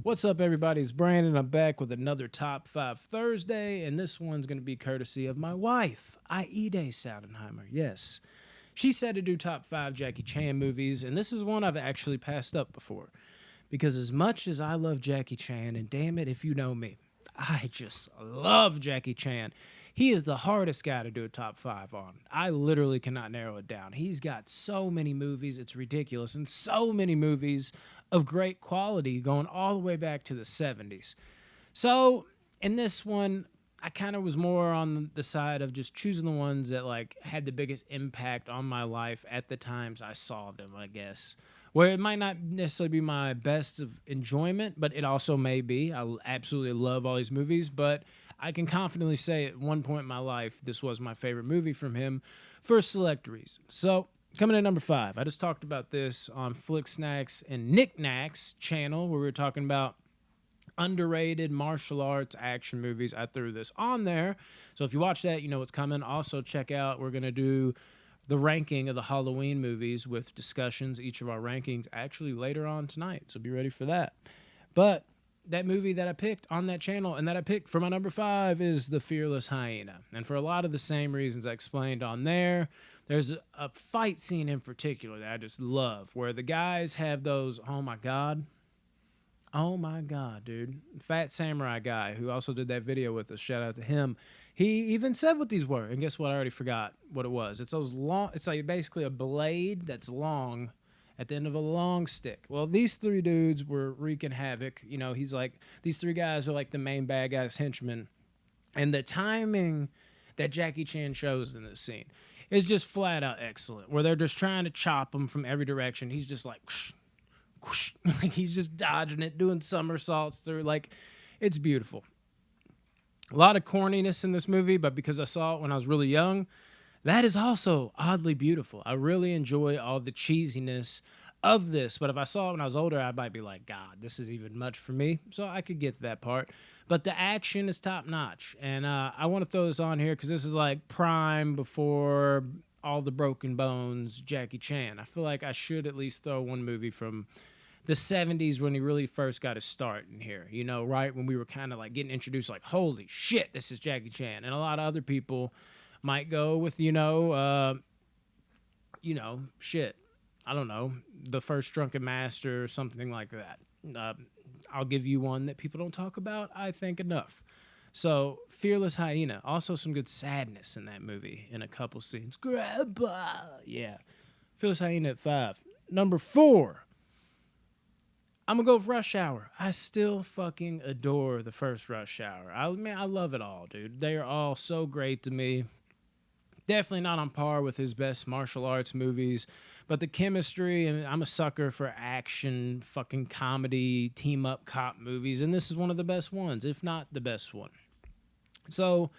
What's up, everybody? It's Brandon. I'm back with another Top 5 Thursday, and this one's going to be courtesy of my wife, Aida Saudenheimer. Yes, she said to do Top 5 Jackie Chan movies, and this is one I've actually passed up before. Because as much as I love Jackie Chan, and damn it if you know me, I just love Jackie Chan. He is the hardest guy to do a top 5 on. I literally cannot narrow it down. He's got so many movies, it's ridiculous, and so many movies of great quality going all the way back to the 70s. So, in this one, I kind of was more on the side of just choosing the ones that like had the biggest impact on my life at the times I saw them, I guess. Where it might not necessarily be my best of enjoyment, but it also may be. I absolutely love all these movies, but I can confidently say at one point in my life, this was my favorite movie from him for select reasons. So, coming in number 5, I just talked about this on Flick Snacks and Knickknacks channel, where we were talking about underrated martial arts action movies. I threw this on there. So if you watch that, you know what's coming. Also, check out, we're going to do the ranking of the Halloween movies with discussions, each of our rankings, actually later on tonight. So be ready for that. But that movie that I picked on that channel and that I picked for my number 5 is The Fearless Hyena. And for a lot of the same reasons I explained on there, there's a fight scene in particular that I just love, where the guys have those, oh my God, dude. Fat Samurai guy who also did that video with us. Shout out to him. He even said what these were. And guess what? I already forgot what it was. It's those long, it's like basically a blade that's long at the end of a long stick. Well, these 3 dudes were wreaking havoc. You know, he's like, these 3 guys are like the main bad guys' henchmen. And the timing that Jackie Chan shows in this scene is just flat out excellent, where they're just trying to chop him from every direction. He's just like, whoosh, whoosh. Like he's just dodging it, doing somersaults through. Like, it's beautiful. A lot of corniness in this movie, but because I saw it when I was really young, that is also oddly beautiful. I really enjoy all the cheesiness of this, but if I saw it when I was older, I might be like, God, this is even much for me. So I could get that part. But the action is top notch. And I want to throw this on here because this is like prime before all the broken bones Jackie Chan. I feel like I should at least throw one movie from the 70s when he really first got his start in here, you know, right when we were kind of like getting introduced, like, holy shit, this is Jackie Chan. And a lot of other people might go with, shit, I don't know, the first Drunken Master or something like that. I'll give you one that people don't talk about, I think, enough. So, Fearless Hyena, also some good sadness in that movie in a couple scenes. Grandpa, yeah. Fearless Hyena at 5. Number 4. I'm going to go with Rush Hour. I still fucking adore the first Rush Hour. I love it all, dude. They are all so great to me. Definitely not on par with his best martial arts movies, but the chemistry, and I'm a sucker for action, fucking comedy, team-up cop movies, and this is one of the best ones, if not the best one. So,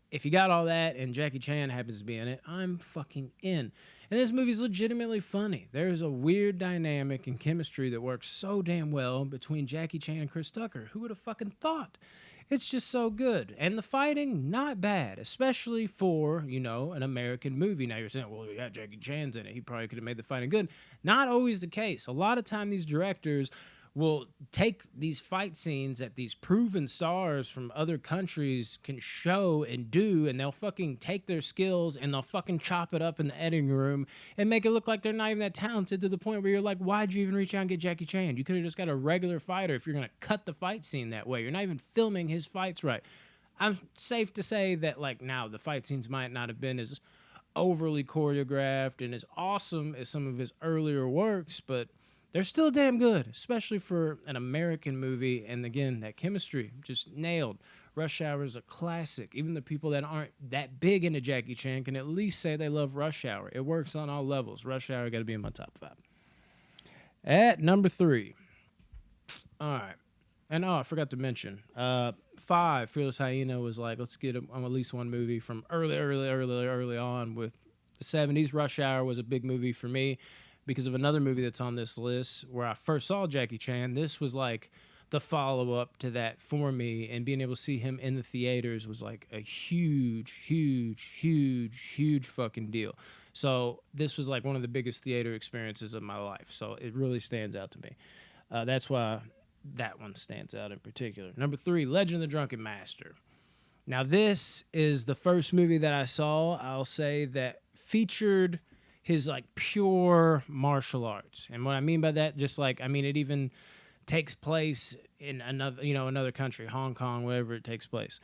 if you got all that and Jackie Chan happens to be in it, I'm fucking in. And this movie's legitimately funny. There's a weird dynamic and chemistry that works so damn well between Jackie Chan and Chris Tucker. Who would have fucking thought? It's just so good. And the fighting, not bad, especially for, an American movie. Now you're saying, well, yeah, Jackie Chan's in it. He probably could have made the fighting good. Not always the case. A lot of time these directors will take these fight scenes that these proven stars from other countries can show and do, and they'll fucking take their skills and they'll fucking chop it up in the editing room and make it look like they're not even that talented, to the point where you're like, why'd you even reach out and get Jackie Chan? You could have just got a regular fighter if you're going to cut the fight scene that way. You're not even filming his fights right. I'm safe to say that, like, now the fight scenes might not have been as overly choreographed and as awesome as some of his earlier works, but they're still damn good, especially for an American movie. And again, that chemistry just nailed. Rush Hour is a classic. Even the people that aren't that big into Jackie Chan can at least say they love Rush Hour. It works on all levels. Rush Hour got to be in my top 5. At number 3. All right. And I forgot to mention, 5, Fearless Hyena was like, let's get on at least one movie from early on with the 70s. Rush Hour was a big movie for me because of another movie that's on this list where I first saw Jackie Chan. This was like the follow-up to that for me, and being able to see him in the theaters was like a huge fucking deal. So this was like one of the biggest theater experiences of my life. So it really stands out to me. That's why that one stands out in particular. Number 3, Legend of the Drunken Master. Now, this is the first movie that I saw, I'll say, that featured his like pure martial arts. And what I mean by that, just like, I mean, it even takes place in another country, Hong Kong, wherever it takes place.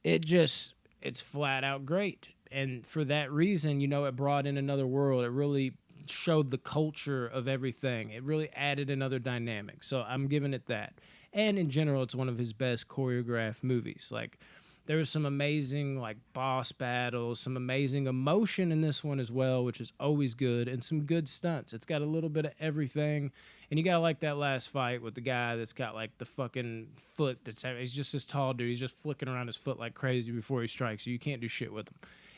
It's flat out great. And for that reason, it brought in another world. It really showed the culture of everything. It really added another dynamic. So I'm giving it that. And in general, it's one of his best choreographed movies. Like, there was some amazing like boss battles, some amazing emotion in this one as well, which is always good, and some good stunts. It's got a little bit of everything, and you gotta like that last fight with the guy that's got like the fucking foot he's just this tall dude. He's just flicking around his foot like crazy before he strikes you. You can't do shit with him.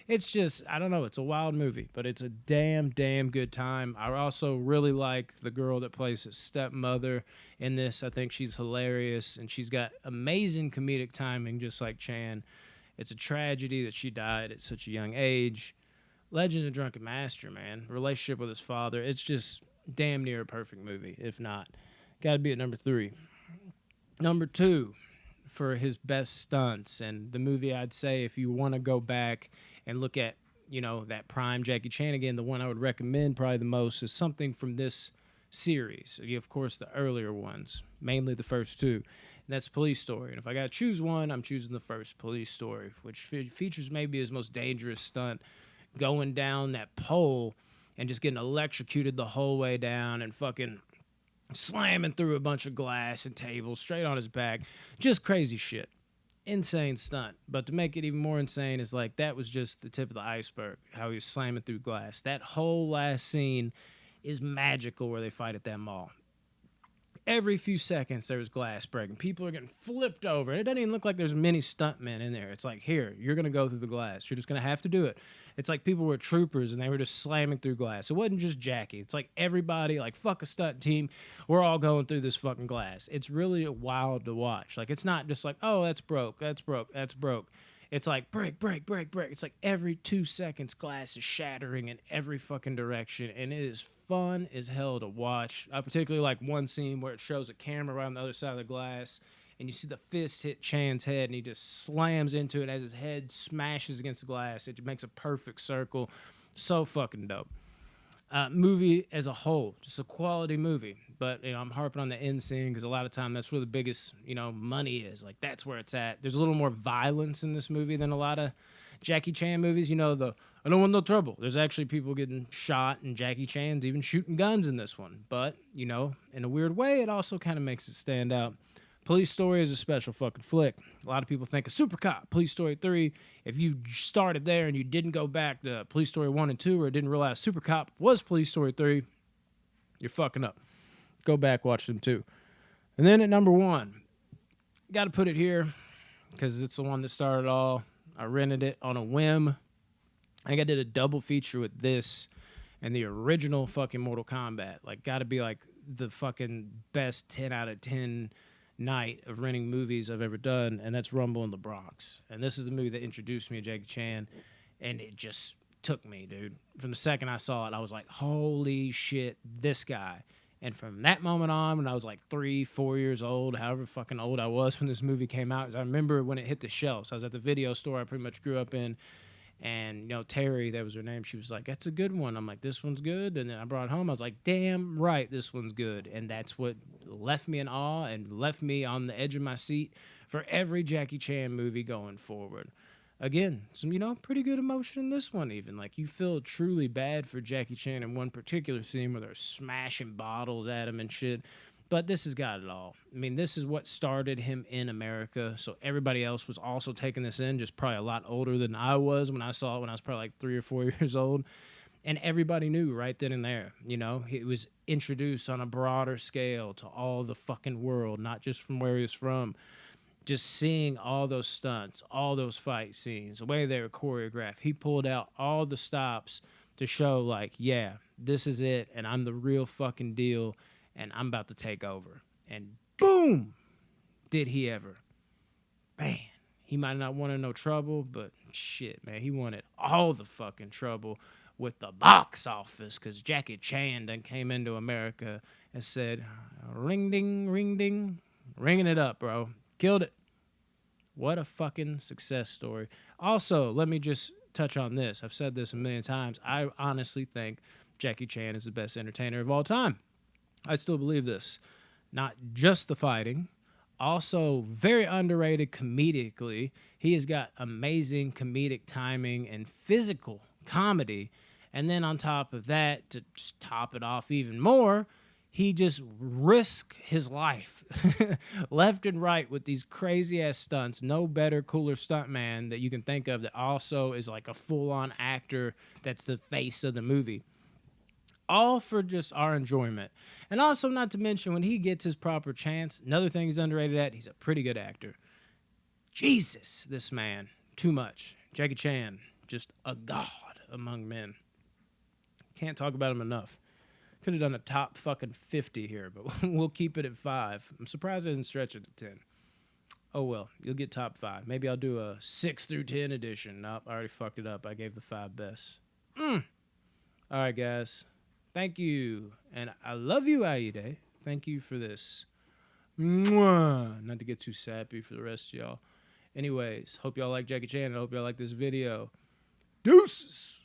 It's just, I don't know, it's a wild movie, but it's a damn good time. I also really like the girl that plays his stepmother in this. I think she's hilarious, and she's got amazing comedic timing, just like Chan. It's a tragedy that she died at such a young age. Legend of the Drunken Master, man. Relationship with his father. It's just damn near a perfect movie, if not. Gotta be at number 3. Number 2, for his best stunts, and the movie I'd say if you want to go back and look at, that prime Jackie Chan again, the one I would recommend probably the most is something from this series. Of course, the earlier ones, mainly the first 2. And that's Police Story. And if I got to choose one, I'm choosing the first, Police Story, which features maybe his most dangerous stunt, going down that pole and just getting electrocuted the whole way down and fucking slamming through a bunch of glass and tables straight on his back. Just crazy shit. Insane stunt. But to make it even more insane is like that was just the tip of the iceberg, how he was slamming through glass. That whole last scene is magical where they fight at that mall. Every few seconds there was glass breaking. People are getting flipped over. It doesn't even look like there's many stuntmen in there. It's like, here, you're going to go through the glass. You're just going to have to do it. It's like people were troopers and they were just slamming through glass. It wasn't just Jackie. It's like everybody, like, fuck a stunt team. We're all going through this fucking glass. It's really wild to watch. Like, it's not just like, oh, that's broke. It's like break. It's like every 2 seconds glass is shattering in every fucking direction, and it is fun as hell to watch. I particularly like one scene where it shows a camera right on the other side of the glass, and you see the fist hit Chan's head, and he just slams into it as his head smashes against the glass. It makes a perfect circle. So fucking dope. Movie as a whole, just a quality movie. But, I'm harping on the end scene because a lot of time that's where the biggest, money is. Like, that's where it's at. There's a little more violence in this movie than a lot of Jackie Chan movies. I don't want no trouble. There's actually people getting shot, and Jackie Chan's even shooting guns in this one. But, in a weird way, it also kind of makes it stand out. Police Story is a special fucking flick. A lot of people think of Super Cop, Police Story 3. If you started there and you didn't go back to Police Story 1 and 2 or didn't realize Super Cop was Police Story 3, you're fucking up. Go back, watch them too. And then at number 1, got to put it here because it's the one that started all. I rented it on a whim. I think I did a double feature with this and the original fucking Mortal Kombat. Like, got to be like the fucking best 10 out of 10 night of renting movies I've ever done, and that's Rumble in the Bronx. And this is the movie that introduced me to Jackie Chan, and it just took me, dude. From the second I saw it, I was like, holy shit, this guy. And from that moment on, when I was like 3-4 years old, however fucking old I was when this movie came out, I remember when it hit the shelves. I was at the video store I pretty much grew up in, and, Terry, that was her name, she was like, that's a good one. I'm like, this one's good. And then I brought it home. I was like, damn right, this one's good. And that's what left me in awe and left me on the edge of my seat for every Jackie Chan movie going forward. Again, some, pretty good emotion in this one even. Like, you feel truly bad for Jackie Chan in one particular scene where they're smashing bottles at him and shit. But this has got it all. I mean, this is what started him in America. So everybody else was also taking this in, just probably a lot older than I was when I saw it when I was probably like 3 or 4 years old. And everybody knew right then and there, it was introduced on a broader scale to all the fucking world, not just from where he was from. Just seeing all those stunts, all those fight scenes, the way they were choreographed. He pulled out all the stops to show like, yeah, this is it. And I'm the real fucking deal. And I'm about to take over. And boom, did he ever. Man, he might not want no trouble, but shit, man, he wanted all the fucking trouble with the box office because Jackie Chan then came into America and said, ring ding, Ringing it up, bro. Killed it. What a fucking success story. Also, let me just touch on this. I've said this a million times. I honestly think Jackie Chan is the best entertainer of all time. I still believe this. Not just the fighting, also very underrated comedically. He has got amazing comedic timing and physical comedy. And then on top of that, to just top it off even more, he just risked his life left and right with these crazy ass stunts. No better, cooler stuntman that you can think of that also is like a full on actor that's the face of the movie. All for just our enjoyment. And also, not to mention, when he gets his proper chance, another thing he's underrated at, he's a pretty good actor. Jesus, this man, too much. Jackie Chan, just a god among men. Can't talk about him enough. Could have done a top fucking 50 here, but we'll keep it at 5. I'm surprised it doesn't stretch it to 10. Oh well, you'll get top 5. Maybe I'll do a 6 through 10 edition. Nope, I already fucked it up. I gave the 5 best. All right, guys. Thank you. And I love you, Aide. Thank you for this. Mwah. Not to get too sappy for the rest of y'all. Anyways, hope y'all like Jackie Chan. I hope y'all like this video. Deuces.